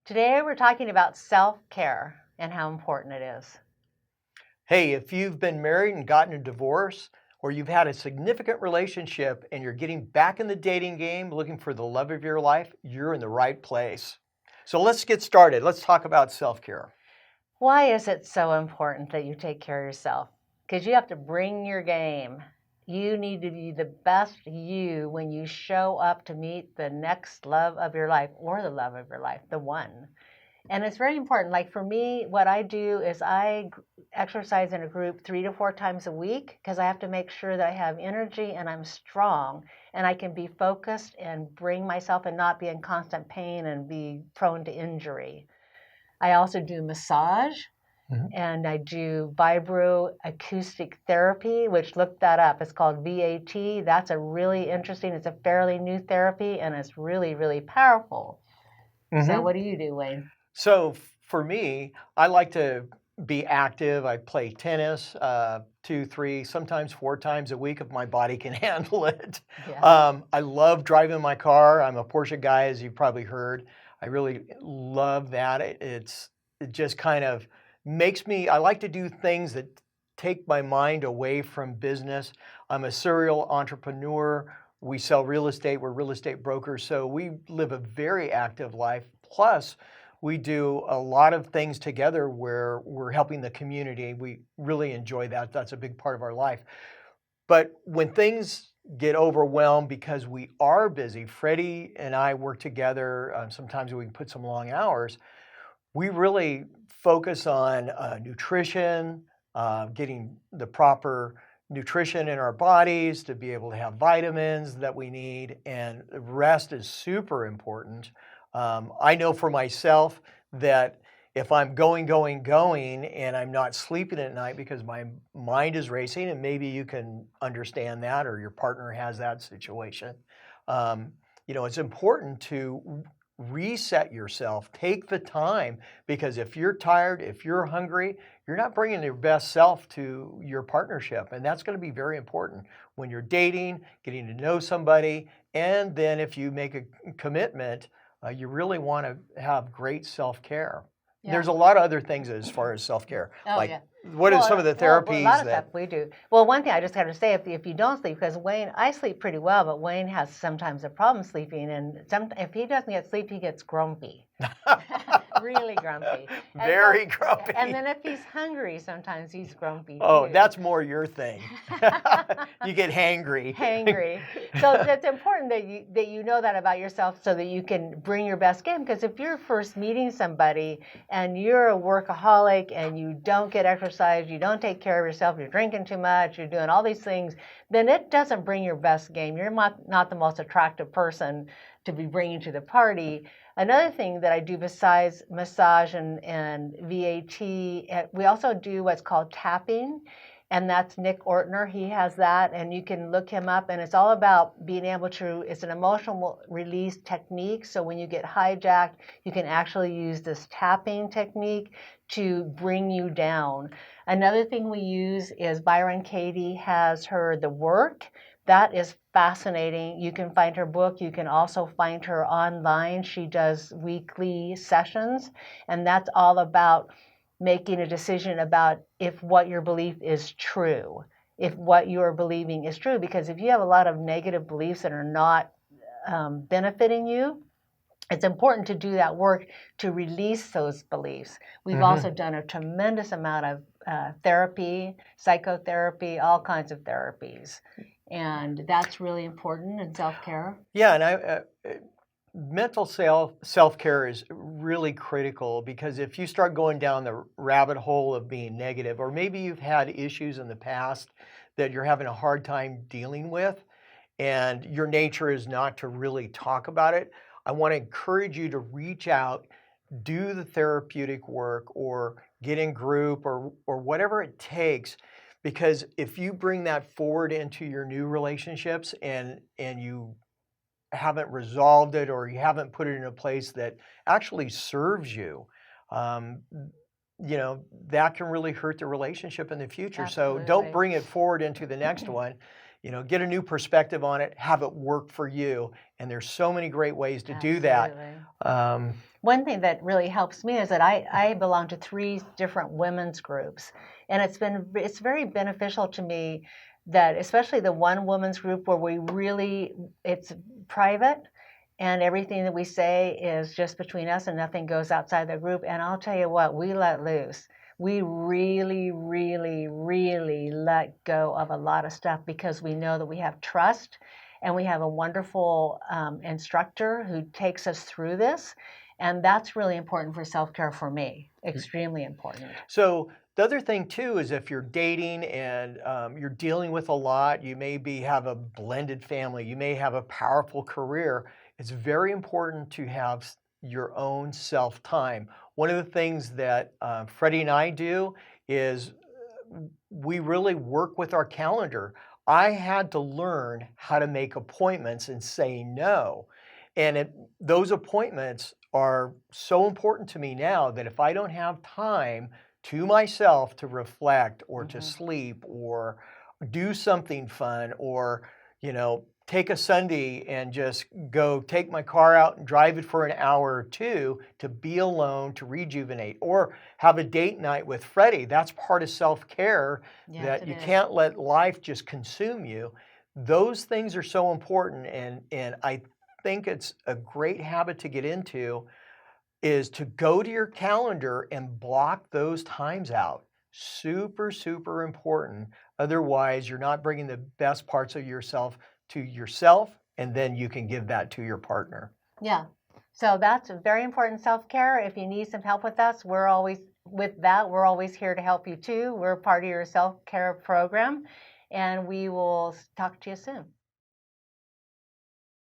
Today we're talking about self-care and how important it is. Hey, if you've been married and gotten a divorce, or you've had a significant relationship and you're getting back in the dating game looking for the love of your life, you're in the right place. So let's get started. Let's talk about self care. Why is it so important that you take care of yourself? Because you have to bring your game. You need to be the best you when you show up to meet the next love of your life or the love of your life, the one. And it's very important. Like for me, what I do is I exercise in a group 3 to 4 times a week because I have to make sure that I have energy and I'm strong and I can be focused and bring myself and not be in constant pain and be prone to injury. I also do massage and I do vibroacoustic therapy, which look that up. It's called VAT. That's a really interesting, it's a fairly new therapy and it's really, really powerful. So Mm-hmm. what do you do, Wayne? So for me, I like to be active. I play tennis 2, 3, sometimes 4 times a week if my body can handle it. Yeah. I love driving my car. I'm a Porsche guy, as you've probably heard. I really love that. It just kind of makes me. I like to do things that take my mind away from business. I'm a serial entrepreneur. We sell real estate. We're real estate brokers, so we live a very active life. Plus, we do a lot of things together where we're helping the community. We really enjoy that. That's a big part of our life. But when things get overwhelmed because we are busy, Freddie and I work together. Sometimes we can put some long hours. We really focus on nutrition, getting the proper nutrition in our bodies to be able to have vitamins that we need, and rest is super important. I know for myself that if I'm going, and I'm not sleeping at night because my mind is racing, and maybe you can understand that, or your partner has that situation. Um, it's important to reset yourself. Take the time, because if you're tired, if you're hungry, you're not bringing your best self to your partnership. And that's going to be very important when you're dating, getting to know somebody. And then if you make a commitment, you really want to have great self care. Yeah. There's a lot of other things as far as self care. Oh, Like, yeah. what are some of the Well, a lot therapies of that? stuff we do. Well, one thing I just have to say, if you don't sleep, because Wayne, I sleep pretty well, but Wayne has sometimes a problem sleeping, and if he doesn't get sleep, he gets grumpy, really grumpy. Very grumpy. And then if he's hungry, sometimes he's grumpy Oh, too. that's more your thing. You get hangry. Hangry. So it's important that you know that about yourself so that you can bring your best game. Because if you're first meeting somebody and you're a workaholic and you don't get exercise, you don't take care of yourself, you're drinking too much, you're doing all these things, then it doesn't bring your best game. You're not the most attractive person to be bringing to the party. Another thing that I do besides massage and VAT, we also do what's called tapping, and that's Nick Ortner. He has that, and you can look him up, and it's all about being able to, it's an emotional release technique. So when you get hijacked, you can actually use this tapping technique to bring you down. Another thing we use is Byron Katie has The Work. That is fascinating. You can find her book. You can also find her online. She does weekly sessions, and that's all about making a decision about if what your belief is true, if what you're believing is true. Because if you have a lot of negative beliefs that are not benefiting you, it's important to do that work to release those beliefs. We've also done a tremendous amount of therapy, psychotherapy, all kinds of therapies. And that's really important in self-care. Yeah, and mental self-care is really critical, because if you start going down the rabbit hole of being negative, or maybe you've had issues in the past that you're having a hard time dealing with, and your nature is not to really talk about it, I want to encourage you to reach out, do the therapeutic work, or get in group, or whatever it takes. Because if you bring that forward into your new relationships, and you haven't resolved it, or you haven't put it in a place that actually serves you, um, that can really hurt the relationship in the future. Absolutely. So don't bring it forward into the next one. get a new perspective on it, have it work for you. And there's so many great ways to do that. Absolutely. One thing that really helps me is that I belong to 3 different women's groups, and it's very beneficial to me that especially the one women's group where it's private and everything that we say is just between us and nothing goes outside the group. And I'll tell you what, we let loose. We really, really, really let go of a lot of stuff because we know that we have trust and we have a wonderful instructor who takes us through this. And that's really important for self-care for me, extremely important. So the other thing too is if you're dating and you're dealing with a lot, you have a blended family, you may have a powerful career, it's very important to have your own self-time. One of the things that Freddie and I do is we really work with our calendar. I had to learn how to make appointments and say no. And those appointments are so important to me now that if I don't have time to myself to reflect or to sleep or do something fun or, take a Sunday and just go take my car out and drive it for an hour or two to be alone, to rejuvenate, or have a date night with Freddie. That's part of self-care, that you can't let life just consume you. Those things are so important, and I think it's a great habit to get into is to go to your calendar and block those times out. Super, super important. Otherwise, you're not bringing the best parts of yourself to yourself, and then you can give that to your partner. Yeah. So that's a very important self-care. If you need some help with us, we're always here to help you too. We're part of your self-care program, and we will talk to you soon.